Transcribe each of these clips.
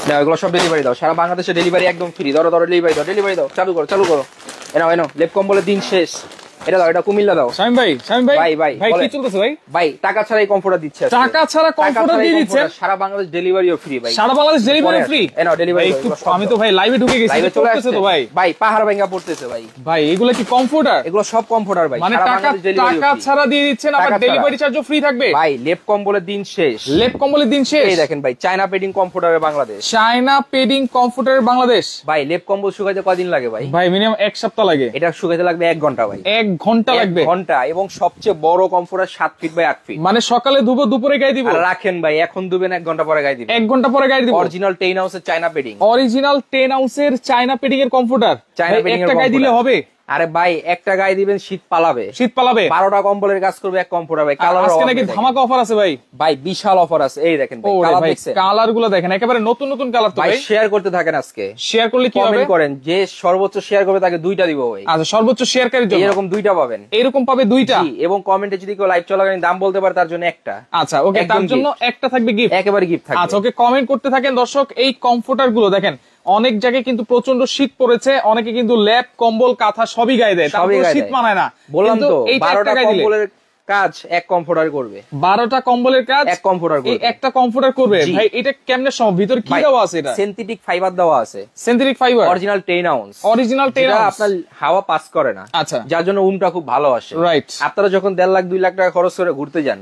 দাও এগুলো সব ডেলিভারি দাও, সারা বাংলাদেশে ডেলিভারি একদম ফ্রি। ধরো ধরো ডেলিভারি দাও, ডেলিভারি দাও, চালু করো চালু করো। এনাও এনাও লেপ কম্বলের দিন শেষ। এটা দাও, এটা কুমিল্লা দাও। শামিম ভাই, শামিম ভাই, ভাই ভাই ভাই কি চলতেছে ভাই? ভাই টাকা ছাড়াই কমফোর্টার দিচ্ছে। টাকা ছাড়া কমফোর্টার দিয়ে দিচ্ছে, সারা বাংলাদেশ ডেলিভারিও ফ্রি ভাই। সারা বাংলাদেশ ডেলিভারি ফ্রি। এনাও ডেলিভারি। আমি তো ভাই লাইভে ঢুকে গেছি, লাইভে চলে আসছে তো ভাই। ভাই পাহাড় ভাঙা পড়তেছে ভাই। ভাই এগুলো কি কমফোর্টার? এগুলো সব কমফোর্টার ভাই, মানে টাকা ছাড়া দিয়ে দিচ্ছেন, আবার ডেলিভারি চার্জও ফ্রি থাকবে ভাই। লেপ কম্বলের দিন শেষ, লেপ কম্বলের দিন শেষ। এই দেখেন ভাই, চায়না পেডিং কমফোর্টারের বাংলাদেশ। চায়না পেডিং কমফোর্টারের বাংলাদেশ। ভাই লেপ কম্বল শুকাইতে কয়দিন লাগে ভাই? ভাই মিনিমাম 1 সপ্তাহ লাগে। এটা শুকাইতে লাগবে 1 ঘন্টা ভাই। 1 ঘন্টা লাগবে? 1 ঘন্টা। এবং সবচেয়ে বড় কমফোর্টার 7 ফিট বাই 8 ফিট। মানে সকালে ধুবো, দুপুরে গায়ে দিব? আর রাখেন ভাই, এখন ধুবেন 1 ঘন্টা পরে গায়ে দিবেন। 1 ঘন্টা পরে গায়ে দিব। অরিজিনাল 10 আউন্সের চায়না পেডিং। অরিজিনাল 10 আউন্সের চায়না পেডিং এর কমফোর্টার। চায়না পেডিং এর একটা গায়ে দিলে হবে? আরে ভাই একটা গায়ে দিবেন, শীত পালাবে। শীত পালাবে। 12টা কম্বলের কাজ করবে এক কমফোর্টার ভাই। কালার আজকে নাকি ধামাকা অফার আছে ভাই? ভাই বিশাল অফার আছে। এই দেখেন ভাই, কালার দেখছেন? কালার গুলো দেখেন, একেবারে নতুন নতুন কালার। তো ভাই শেয়ার করতে থাকেন, আজকে শেয়ার করলে কি হবে? কমেন্ট করেন, যে সর্বোচ্চ শেয়ার করবে তাকে 2টা দিব ভাই। আচ্ছা, সর্বোচ্চ শেয়ারকারীর জন্য এরকম 2টা পাবেন। এরকম পাবে 2টা। এবং কমেন্টে যদি কেউ লাইভ চলাকালীন দাম বলতে পারে তার জন্য একটা। আচ্ছা ওকে, তার জন্য একটা থাকবে গিফট, একেবারে গিফট থাকবে। আচ্ছা ওকে, কমেন্ট করতে থাকেন দর্শক। এই কমফোর্টার গুলো দেখেন, অনেক জায়গায় কিন্তু প্রচন্ড শীত পড়েছে, অনেকে কিন্তু ল্যাপ কম্বল কাঁথা সবই গায়ে দেয়, তারপর শীত মানায় না। বললাম তো 12টা কম্বলের কাজ এক কমফোর্টার করবে। 12টা কম্বলের কাজ এক কমফোর্টার করবে, একটা কমফোর্টার করবে। ভাই এটা কেমনে সম্ভব? ভিতর কি দেওয়া আছে? এটা সিনথেটিক ফাইবার দেওয়া আছে। Synthetic fibre, original 10 ounce. Original 10 ounce, আপনার হাওয়া পাস করে না। আচ্ছা, যার জন্য উমটা খুব ভালো আসে। রাইট। আপনারা যখন 1.5 লাখ 2 লাখ টাকা খরচ করে ঘুরতে যান,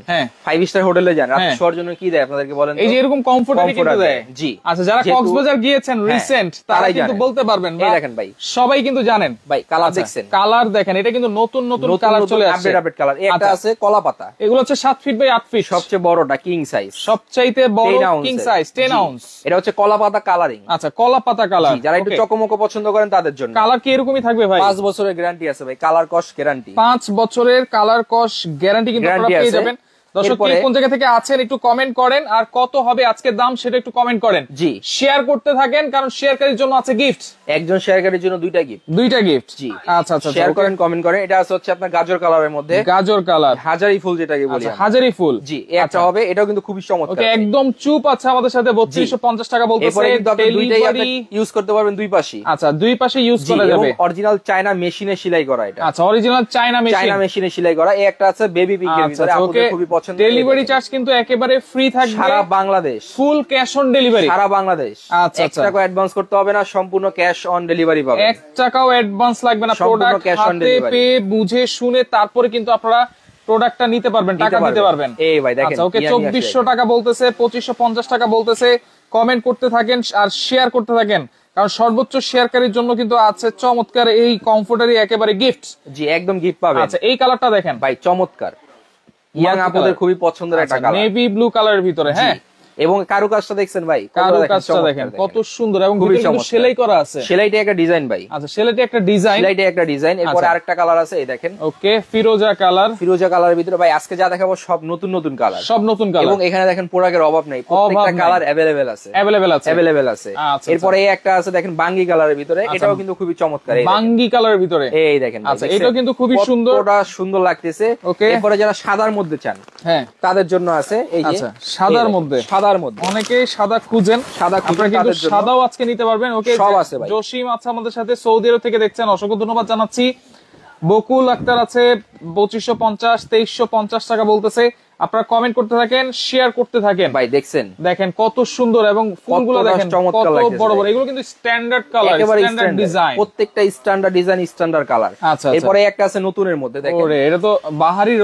5 স্টার হোটেলে যান, রাত শোয়ার জন্য কি দেয় আপনাদেরকে বলেন? এই যে এরকম কমফোর্টারই কিন্তু দেয়। জি। আচ্ছা, যারা কক্সবাজার গিয়েছেন রিসেন্ট, তারা কিন্তু বলতে পারবেন। এই দেখেন ভাই, সবাই কিন্তু জানেন। ভাই কালার দেখছেন? কালার দেখেন, এটা কিন্তু নতুন নতুন কালার চলে আসছে, আপডেট আপডেট কালার। একটা আছে কলা পাতা। এগুলো হচ্ছে 7 ফিট বাই 8 ফিট। সবচেয়ে বড়টা কিং সাইজ, সবচাইতে বড় কিং সাইজ 10 আউন্স। এটা হচ্ছে কলা পাতা কালারিং। আচ্ছা, কলা পাতা কালার। যারা একটু চকমকো পছন্দ করেন তাদের জন্য। কালার কি এরকমই থাকবে ভাই? 5 বছরের গ্যারান্টি আছে ভাই, কালার কস গ্যারান্টি। 5 বছরের কালার কস গ্যারান্টি কিন্তু আপনারা পেয়ে যাবেন। দর্শক কোন জায়গা থেকে আছেন একটু কমেন্ট করেন, আর কত হবে আজকের দাম সেটা একটু কমেন্ট করেন। জি, শেয়ার করতে থাকেন, কারণ শেয়ারকারীর জন্য আছে গিফট। একজন শেয়ারকারীর জন্য 2টা গিফট। 2টা গিফট। জি, আচ্ছা আচ্ছা, শেয়ার করেন, কমেন্ট করেন। এটা হচ্ছে আপনার গাজর কালারের মধ্যে, গাজর কালার, হাজারি ফুল যেটাকে বলি। আচ্ছা, হাজারি ফুল। জি, একটা হবে। এটাও কিন্তু খুবই চমৎকার। ওকে, একদম চুপ আছে আমাদের সাথে। 3250 টাকা বলতেছে। এরপরে কিন্তু আপনি দুইটাই আপনি ইউজ করতে পারবেন দুই পাশে। আচ্ছা, দুই পাশে ইউজ করা যাবে। অরিজিনাল চায়না মেশিনে সেলাই করা এটা। আচ্ছা, অরিজিনাল চায়না মেশিনে সেলাই করা। এই একটা আছে বেবি পিঙ্ক এর ভিতরে, আপনাদের খুবই পছন্দ। ডেলিভারি চার্জ কিন্তু একেবারে ফ্রি থাকবে সারা Bangladesh, full cash on delivery সারা বাংলাদেশ। আচ্ছা, 1 টাকা অ্যাডভান্স করতে হবে না, সম্পূর্ণ ক্যাশ অন ডেলিভারি পাবেন। 1 টাকাও অ্যাডভান্স লাগবে না। প্রোডাক্ট হাতে পেয়ে বুঝে শুনে তারপরে কিন্তু আপনারা প্রোডাক্টটা নিতে পারবেন, টাকা দিতে পারবেন। এই ভাই দেখেন, আচ্ছা ওকে, 2400 টাকা বলতেছে, 2550 টাকা বলতেছে। কমেন্ট করতে থাকেন আর শেয়ার করতে থাকেন, কারণ সর্বোচ্চ শেয়ারকারীর জন্য কিন্তু আছে চমৎকার এই কমফোর্টারই একেবারে গিফট। জি, একদম গিফট পাবেন। আচ্ছা, এই কালারটা দেখেন ভাই, চমৎকার। ইয়াং আপুদের খুবই পছন্দের একটা কালার, নেভি ব্লু কালারের ভিতরে। হ্যাঁ, এবং কারুকাজটা দেখছেন ভাই, কারুকাজটা দেখেন কত সুন্দর, এবং কিন্তু সেলাই করা আছে। সেলাইটা একটা ডিজাইন ভাই। আচ্ছা, সেলাইটা একটা ডিজাইন। এরপর আরেকটা কালার আছে, এই দেখেন। ওকে, ফিরোজা কালারের ভিতরে ভাই আজকে যা দেখাবো সব নতুন নতুন কালার, সব নতুন কালার। এবং এখানে দেখেন প্রোডাক্টের অভাব নেই, প্রত্যেকটা কালার अवेलेबल আছে। এরপর এই একটা আছে দেখেন বাঙ্গি কালারের ভিতরে, এটাও কিন্তু খুবই চমৎকার। বাঙ্গি কালারের ভিতরে এই দেখেন। আচ্ছা, এটাও কিন্তু খুবই সুন্দর, ওটা সুন্দর লাগতেছে। এরপরে যারা সাদার মধ্যে চান, হ্যাঁ, তাদের জন্য আছে এই যে সাদার মধ্যে অনেকে সাদা খুঁজেন, আপনারা কিন্তু সাদাও আজকে নিতে পারবেন। ওকে, সব আছে ভাই। জসিম আছে আমাদের সাথে, সৌদি আরব থেকে দেখছেন, অসংখ্য ধন্যবাদ জানাচ্ছি। বকুল আক্তার আছে, 2550 2350 টাকা বলতেছে। আপনারা কমেন্ট করতে থাকেন, শেয়ার করতে থাকেন। ভাই দেখেন কত সুন্দর, এবং ফুলগুলো দেখেন কত বড় বড়। এগুলো কিন্তু স্ট্যান্ডার্ড কালার, স্ট্যান্ডার্ড ডিজাইন, প্রত্যেকটা স্ট্যান্ডার্ড ডিজাইন, স্ট্যান্ডার্ড কালার। আচ্ছা, এরপরে একটা আছে নতুনের মধ্যে, দেখেন ওরে, এটা তো বাহারি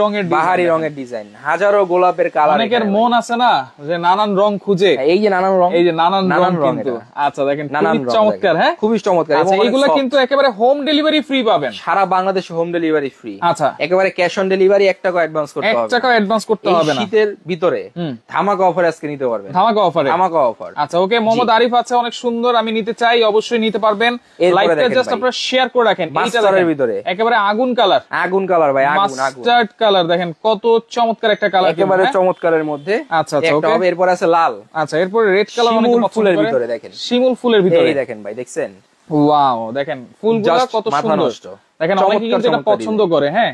রঙের ডিজাইন, হাজারো গোলাপের কালার। অনেকের মন আছে না যে নানান রং খুঁজে, এই যে নানান রং, নানান রং কিন্তু। আচ্ছা দেখেন, খুবই চমৎকার। হ্যাঁ, খুবই চমৎকার। এবং এগুলো কিন্তু একেবারে হোম ডেলিভারি ফ্রি পাবেন, সারা বাংলাদেশে হোম ডেলিভারি ফ্রি। আচ্ছা, একেবারে ক্যাশ অন ডেলিভারি, 1 টাকা অ্যাডভান্স করতে হবে, 1 টাকা অ্যাডভান্স করতে হবে না। শীতের ভিতরে ধামাকা অফার আজকে নিতে পারবেন, ধামাকা অফার। আচ্ছা ওকে, মোহাম্মদ আরিফ আছে, অনেক সুন্দর, আমি নিতে চাই, অবশ্যই নিতে পারবেন। লাইভটা জাস্ট আপনারা শেয়ার করে রাখেন। এইটার ভিতরে একেবারে আগুন কালার ভাই, মাস্টার্ড কালার। দেখেন কত চমৎকার একটা কালার, একেবারে চমৎকারের মধ্যে। আচ্ছা আচ্ছা, ওকে, এরপর আছে লাল। আচ্ছা, এরপর রেড কালার, অনেক ফুলের ভিতরে দেখেন, শিমুল ফুলের ভিতরে। এই দেখেন ভাই, দেখছেন? ওয়াও, দেখেন ফুলগুলো কত সুন্দর। দেখেন অনেকে কিন্তু এটা পছন্দ করে। হ্যাঁ,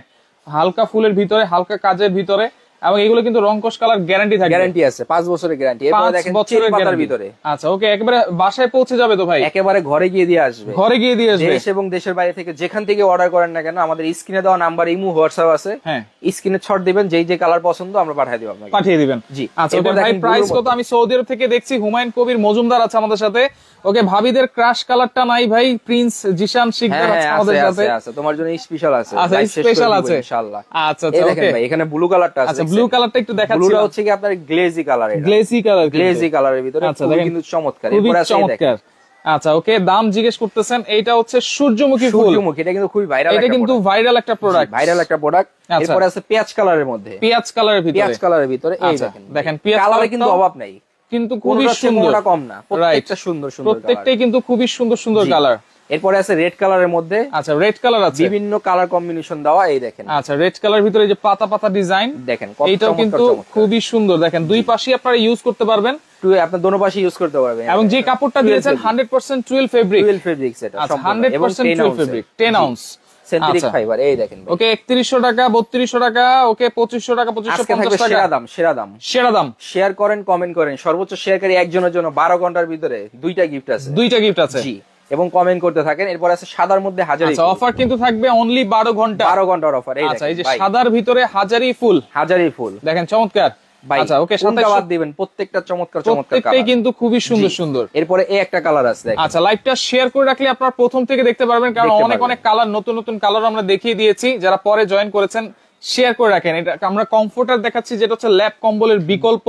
হালকা ফুলের ভিতরে, হালকা কাজের ভিতরে এবং এগুলো কিন্তু রংকশ কালার গ্যারান্টি থাকে, গ্যারান্টি আছে 5 বছরের গ্যারান্টি। এরপর দেখেন চেন পাতার ভিতরে। আচ্ছা ওকে, একেবারে বাসায় পৌঁছে যাবে তো ভাই? একেবারে ঘরে গিয়ে দিয়ে আসবে, ঘরে গিয়ে দিয়ে আসবে। দেশ এবং দেশের বাইরে থেকে যেখান থেকে অর্ডার করেন না কেন, আমাদের স্ক্রিনে দেওয়া নাম্বার, ইমো, হোয়াটসঅ্যাপ আছে, হ্যাঁ স্ক্রিনে ছট দিবেন, যেই যে কালার পছন্দ আমরা পাঠিয়ে দিব আপনাকে, পাঠিয়ে দিবেন। জি আচ্ছা ওকে ভাই, প্রাইস কত? আমি সৌদি আরব থেকে দেখছি হুমায়ুন কবির মজুমদার আছে আমাদের সাথে। ওকে, ভাবিদের ক্রাশ কালারটা নাই ভাই, প্রিন্স জিশান শিকদার আছে আমাদের সাথে। আছে তোমার জন্য স্পেশাল আছে। আচ্ছা স্পেশাল আছে ইনশাআল্লাহ। আচ্ছা আচ্ছা ওকে ভাই এখানে ব্লু কালারটা আছে। আচ্ছা ব্লু কালারটা একটু দেখাচ্ছি। ব্লুটা হচ্ছে কি আপনার গ্লেজি কালার, গ্লেজি কালারের ভিতরে কিন্তু চমৎকার। এরপর আছে চমৎকার। আচ্ছা ওকে, দাম জিজ্ঞেস করতেছেন। এইটা হচ্ছে সূর্যমুখী ফুল। সূর্যমুখী, এটা কিন্তু খুবই ভাইরাল, এটা কিন্তু ভাইরাল একটা প্রোডাক্ট, ভাইরাল একটা প্রোডাক্ট। এরপর আছে পেঁয়াজ কালারের মধ্যে, পেঁয়াজ কালারের ভিতরে, পেঁয়াজ কালারের ভিতরে এই দেখেন পেঁয়াজ কালারে কিন্তু অভাব নাই, কিন্তু খুবই সুন্দর, কম না, প্রত্যেকটা সুন্দর সুন্দর, প্রত্যেকটাই কিন্তু খুবই সুন্দর সুন্দর কালার। এরপরে আছে রেড কালারের মধ্যে। আচ্ছা রেড কালার আছে, বিভিন্ন কালার কম্বিনেশন দেওয়া, এই দেখেন। আচ্ছা রেড কালার ভিতরে এই যে পাতা পাতা ডিজাইন দেখেন, এইটাও কিন্তু খুবই সুন্দর। দেখেন দুই পাশেই আপনারা ইউজ করতে পারবেন, আপনি দোনো পাশে ইউজ করতে পারবেন। এবং যে কাপড়টা দিয়েছেন 100% টুয়েল ফেব্রিক, টুয়েল ফেব্রিক সেটা সম্পূর্ণ, 100% টুয়েল ফেব্রিক, 10 আউন্স সিনথেটিক ফাইবার। এই দেখেন ওকে, 3100 টাকা, 3200 টাকা, ওকে 2500 টাকা, 2550 টাকা। সেরা দাম, সেরা দাম, সেরা দাম। শেয়ার করেন, কমেন্ট করেন, সর্বোচ্চ শেয়ারকারী একজনের জন্য 12 ঘন্টার ভিতরে দুইটা গিফট আছে, দুইটা গিফট আছে। জি, এবং কমেন্ট করতে থাকেন। এরপর আছে সাদার মধ্যে হাজারি। আচ্ছা অফার কিন্তু থাকবে অনলি 12 ঘন্টা, 12 ঘন্টার অফার। আচ্ছা এই যে সাদার ভিতরে হাজারি ফুল, হাজারি ফুল দেখেন, চমৎকার। আচ্ছা ওকে, সাদাবাদ দিবেন, প্রত্যেকটা চমৎকার চমৎকার কালার, প্রত্যেকটাই কিন্তু খুবই সুন্দর সুন্দর। এরপরে এই একটা কালার আছে দেখেন। আচ্ছা লাইভটা শেয়ার করে রাখলে আপনারা প্রথম থেকে দেখতে পারবেন, কারণ অনেক অনেক কালার, নতুন নতুন কালার আমরা দেখিয়ে দিয়েছি। যারা পরে জয়েন করেছেন শেয়ার করে রাখেন। এটা আমরা কমফোর্টার দেখাচ্ছি, যেটা হচ্ছে ল্যাপ কম্বলের বিকল্প,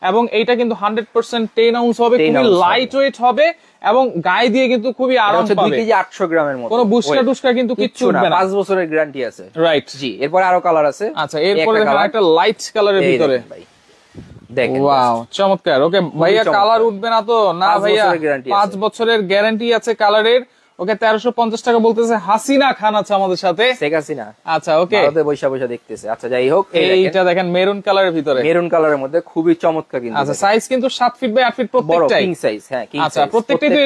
এবং এইটা কিন্তু 100% 10 আউন্স হবে, খুবই লাইট ওয়েট হবে, এবং গায়ে দিয়ে কিন্তু খুবই আরাম পাবে। 2 কেজি 800 গ্রামের মতো, কোনো বুস্কা টুস্কা কিন্তু কিচ্ছু উঠবে না, 5 বছরের গ্যারান্টি আছে। রাইট, জি। এরপর আরো কালার আছে। আচ্ছা এরপরে দেখেন একটা লাইট কালারের ভিতরে, দেখেন ওয়াও চমৎকার। ওকে ভাইয়া, কালার উঠবে না তো? না ভাইয়া, 5 বছরের গ্যারান্টি আছে কালারের। ওকে 1350 টাকা বলতেছে। হাসিনা খান আছে আমাদের সাথে, শেখ হাসিনা। আচ্ছা ওকে, ভারতে বৈশা বৈশা দেখতেছে। আচ্ছা যাই হোক, এইটা দেখেন মেরুন কালারের ভিতরে, মেরুন কালারের মধ্যে খুবই চমৎকার কিন্তু। আচ্ছা সাইজ কিন্তু 7 ফিট বাই 8 ফিট প্রত্যেকটাই, কিং সাইজ। হ্যাঁ কিং সাইজ। আচ্ছা প্রত্যেকটাই তো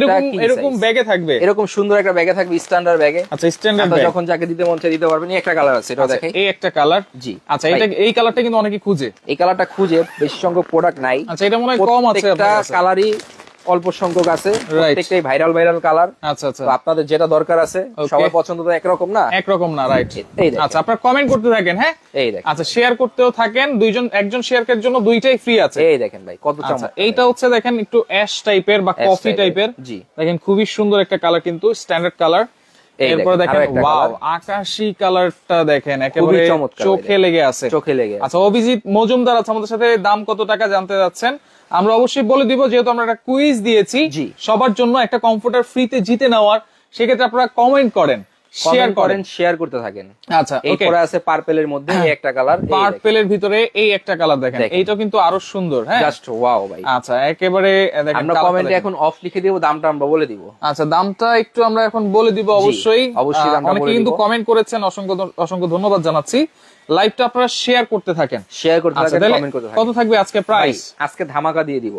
এরকম ব্যাগে থাকবে, এরকম সুন্দর একটা ব্যাগে থাকবে, স্ট্যান্ডার্ড ব্যাগে। আচ্ছা স্ট্যান্ডার্ড ব্যাগ, যখন যাকে দিতে মন চায় দিতে পারবেন। এই একটা কালার আছে, এটা দেখেন, এই একটা কালার। জি। আচ্ছা এই কালারটা কিন্তু অনেকে খুঁজে, এই কালারটা খুঁজে, বেশি সংখ্যক প্রোডাক্ট নাই। আচ্ছা এটা মনে হয় কম আছে, একটা কালারই অল্প সংখ্যক আছে, প্রত্যেকটাই ভাইরাল ভাইরাল কালার। আচ্ছা আচ্ছা, আপনাদের যেটা দরকার আছে, সবার পছন্দ তো একরকম না, একরকম না। রাইট। আচ্ছা আপনারা কমেন্ট করতে থাকেন। হ্যাঁ এই দেখেন, আচ্ছা শেয়ার করতেও থাকেন, একজন শেয়ারকারীর জন্য দুইটাই ফ্রি আছে। এই দেখেন ভাই কত চমৎকার। এইটা হচ্ছে দেখেন একটু অ্যাশ টাইপের বা কফি টাইপের। জি দেখেন খুবই সুন্দর একটা কালার, কিন্তু স্ট্যান্ডার্ড কালার। এরপর দেখেন ওয়াও, আকাশী কালারটা দেখেন, একেবারে চোখে লেগে আছে, চোখে লেগে। আচ্ছা অভিজিৎ মজুমদার আছে আমাদের সাথে, দাম কত টাকা জানতে যাচ্ছেন? আমরা অবশ্যই বলে দিব, যেহেতু আমরা একটা কুইজ দিয়েছি সবার জন্য একটা কমফোর্টার ফ্রিতে জিতে নেওয়ার। সেক্ষেত্রে আপনারা কমেন্ট করেন, শেয়ার করেন, শেয়ার করতে থাকেন। আচ্ছা এরপরে আছে পার্পলের মধ্যে এই একটা কালার, পার্পলের ভিতরে এই একটা কালার দেখেন, এইটা কিন্তু আরো সুন্দর। হ্যাঁ জাস্ট ওয়াও ভাই। আচ্ছা একেবারে দেখেন, আমরা কমেন্টে এখন অফ লিখে দিব, দামটা আমরা বলে দিব। আচ্ছা দামটা একটু আমরা এখন বলে দিব, অবশ্যই অবশ্যই। অনেকে কিন্তু কমেন্ট করেছেন, অসংখ্য অসংখ্য ধন্যবাদ জানাচ্ছি। লাইভটা আপনারা শেয়ার করতে থাকেন, শেয়ার করতে থাকেন, কমেন্ট করতে থাকেন। কত থাকবে আজকে প্রাইস? আজকে ধামাকা দিয়ে দিব।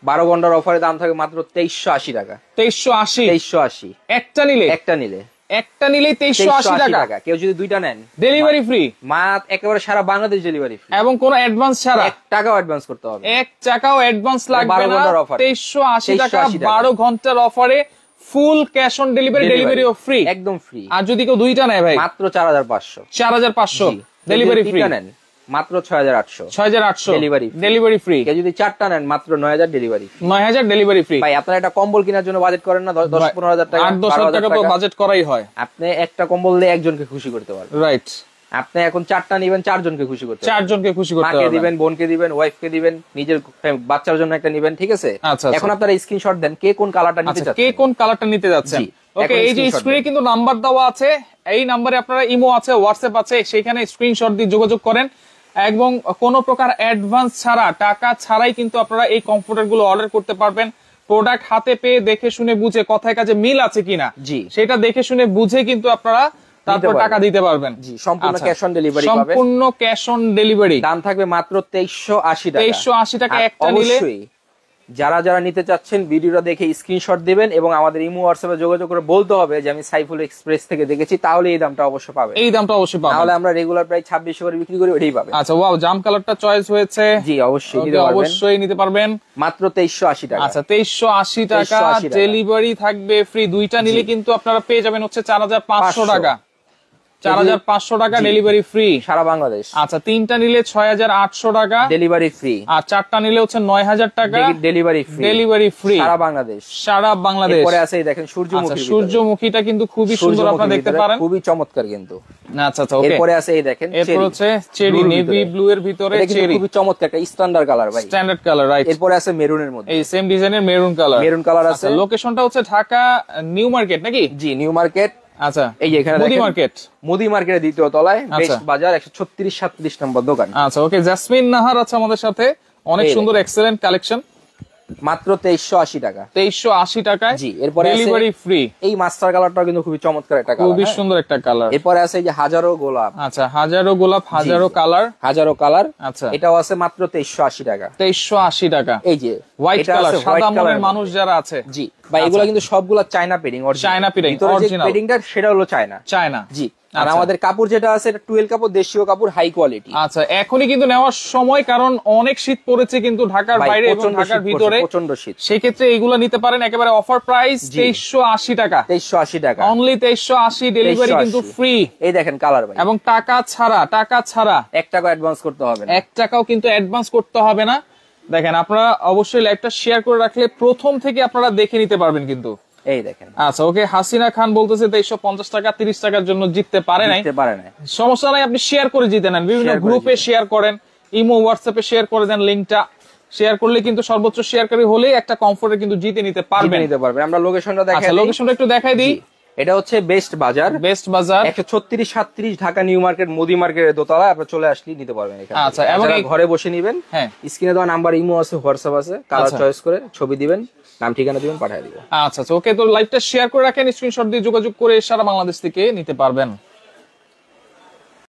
12 ঘন্টার অফারে দাম থাকবে মাত্র 2380 টাকা। 2380 একটা নিলে, একটা নিলেই 2380 টাকা। কেউ যদি দুইটা নেন ডেলিভারি ফ্রি, মাত্র একেবারে সারা বাংলাদেশ ডেলিভারি ফ্রি, এবং কোনো অ্যাডভান্স ছাড়া। 1 টাকাও অ্যাডভান্স করতে হবে, 1 টাকাও অ্যাডভান্স লাগবে না। 2380 টাকা 12 ঘন্টার অফারে, ফুল ক্যাশ অন ডেলিভারি, ডেলিভারিও ফ্রি, একদম ফ্রি। আর যদি কেউ দুইটা নেয় ভাই, মাত্র 4500, 4500 ডেলিভারি ফ্রি। নেন মাত্র 6800, 6800 ডেলিভারি ফ্রি। কেউ যদি 4টা নেন মাত্র 9000 ডেলিভারি, 9000 ডেলিভারি ফ্রি। ভাই আপনারা একটা কম্বল কেনার জন্য বাজেট করেন না 10-15 হাজার টাকা, 8-10 টাকা তো বাজেট করাই হয়। আপনি একটা কম্বল দিয়ে একজনকে খুশি করতে পারবেন। রাইট। আপনি এখন 4টা নেবেন, 4 জনকে খুশি করতে, 4 জনকে খুশি করতে পারবেন। মাকে দিবেন, বোনকে দিবেন, ওয়াইফকে দিবেন, নিজের বাচ্চার জন্য একটা নেবেন, ঠিক আছে? এখন আপনারা স্ক্রিনশট দেন কে কোন কালারটা নিতে চাচ্ছেন, কে কোন কালারটা নিতে যাচ্ছেন। ওকে এই যে স্ক্রিনে কিন্তু নাম্বার দেওয়া আছে, এই নাম্বারে আপনারা ইমো আছে, হোয়াটসঅ্যাপ আছে, সেখানে স্ক্রিনশট দিয়ে যোগাযোগ করেন, এবং কোনো প্রকার অ্যাডভান্স ছাড়া, টাকা ছাড়াই কিন্তু আপনারা এই কমফোর্টার গুলো অর্ডার করতে পারবেন। প্রোডাক্ট হাতে পেয়ে দেখে শুনে বুঝে, কথায় কাজে মিল আছে কিনা সেটা দেখে শুনে বুঝে কিন্তু আপনারা তারপর টাকা দিতে পারবেন। জি, সম্পূর্ণ ক্যাশ অন ডেলিভারি পাবেন, সম্পূর্ণ ক্যাশ অন ডেলিভারি। দাম থাকবে মাত্র 2380 টাকা। 2380 টাকা একটা নিলে যারা যারা নিতে চাচ্ছেন ভিডিওটা দেখে স্ক্রিনশট দিবেন এবং আমাদের ইমো হোয়াটসঅ্যাপে যোগাযোগ করে বলতে হবে যে আমি সাইফুল এক্সপ্রেস থেকে দেখেছি, তাহলে এই দামটা অবশ্যই পাবেন। এই দামটা অবশ্যই পাবেন, তাহলে আমরা রেগুলার প্রাইস 2600 করে বিক্রি করি, ওটাই পাবেন। আচ্ছা ওয়াও, জাম কালারটা চয়েস হয়েছে। জি অবশ্যই নিতে পারবেন মাত্র 2380 টাকা। আচ্ছা 2380 টাকা, ডেলিভারি থাকবে ফ্রি। দুইটা নিলে কিন্তু আপনারা পেয়ে যাবেন হচ্ছে 4500 টাকা। 4500 টাকা ডেলিভারি ফ্রি সারা বাংলাদেশ। আচ্ছা তিনটা নিলে 6800 টাকা ডেলিভারি ফ্রি, আর চারটা নিলে হচ্ছে 9000 টাকা ডেলিভারি ফ্রি সারা বাংলাদেশ। এরপরে আছে এই দেখেন সূর্যমুখী। সূর্যমুখীটা কিন্তু খুবই সুন্দর, আপনারা দেখতে পারেন, খুবই চমৎকার কিন্তু। আচ্ছা আচ্ছা ওকে। এরপরে আছে এই দেখেন এরপর হচ্ছে চেরি, নেভি ব্লু এর ভিতরে চেরি, খুবই চমৎকার একটা স্ট্যান্ডার্ড কালার ভাই, স্ট্যান্ডার্ড কালার রাইট। এরপরে আছে মেরুনের মধ্যে, এই সেম ডিজাইনের মেরুন কালার আছে। লোকেশনটা হচ্ছে ঢাকা নিউ মার্কেট নাকি? জি নিউ মার্কেট। আচ্ছা এই যে এখানে মুদি মার্কেটের দ্বিতীয় তলায় বেস্ট বাজার 136-37 নম্বর দোকান। আচ্ছা ওকে। জাসমিন নাহার আছে আমাদের সাথে, অনেক সুন্দর এক্সেলেন্ট কালেকশন, মাত্র 2380 টাকা। 2380 টাকায়। জি এরপরে ডেলিভারি ফ্রি। এই মাস্টার কালারটা কিন্তু খুবই চমৎকার একটা কালার, খুবই সুন্দর একটা কালার। এরপরে আছে এই যে হাজারো গোলাপ। আচ্ছা হাজারো গোলাপ, হাজারো কালার। আচ্ছা এটাও আছে মাত্র 2380 টাকা। 2380 টাকা। এই যে হোয়াইট কালার, সাদা মনের মানুষ যারা আছে, জি ভাই এগুলা কিন্তু সবগুলা China padding, China padding original. পেডিংটা সেটা হলো চায়না। জি আর আমাদের কাপড় যেটা আছে এটা টুয়েল কাপড়, দেশীয় কাপড়, হাই কোয়ালিটি। আচ্ছা এখনই কিন্তু নেওয়ার সময়, কারণ অনেক শীত পড়েছে কিন্তু ঢাকার বাইরে এবং ঢাকার ভিতরে প্রচন্ড শীত। সেই ক্ষেত্রে এগুলো নিতে পারেন একেবারে অফার প্রাইস 2380 টাকা। 2380 টাকা অনলি 2380, ডেলিভারি কিন্তু ফ্রি। এই দেখেন কালার ভাই, এবং টাকা ছাড়া 1 টাকা অ্যাডভান্স করতে হবে না, 1 টাকাও কিন্তু অ্যাডভান্স করতে হবে না। দেখেন আপনারা অবশ্যই লাইভটা শেয়ার করে রাখলে প্রথম থেকে আপনারা দেখে নিতে পারবেন কিন্তু। এই দেখেন। আচ্ছা ওকে। হাসিনা খান বলতেছে 2350 টাকা 30 টাকার জন্য জিততে পারে নাই। সমস্যা নাই, আপনি শেয়ার করে জিতে নেন, বিভিন্ন গ্রুপে শেয়ার করেন, ইমো হোয়াটসঅ্যাপে শেয়ার করে দেন, লিংকটা শেয়ার করলে কিন্তু সর্বোচ্চ শেয়ারকারী হলে একটা কমফোর্টে কিন্তু জিতে নিতে পারবেন। আমরা লোকেশনটা দেখাই। আচ্ছা লোকেশনটা একটু দেখাই দিই। এটা হচ্ছে বেস্ট বাজার 136-37 ঢাকা নিউ মার্কেট মুদি মার্কেটের দোতলায়। আপনি চলে আসলে নিতে পারবেন এখানে। আচ্ছা এবং ঘরে বসে নিবেন। হ্যাঁ স্ক্রিনে দেওয়া নাম্বার ইমো আছে, হোয়াটসঅ্যাপ আছে, কালার চয়েস করে ছবি দিবেন, নাম ঠিকানা দিবেন, পাঠিয়ে দিবেন। আচ্ছা ওকে। তো লাইভটা শেয়ার করে রাখেন, স্ক্রিনশট দিয়ে যোগাযোগ করে সারা বাংলাদেশ থেকে নিতে পারবেন।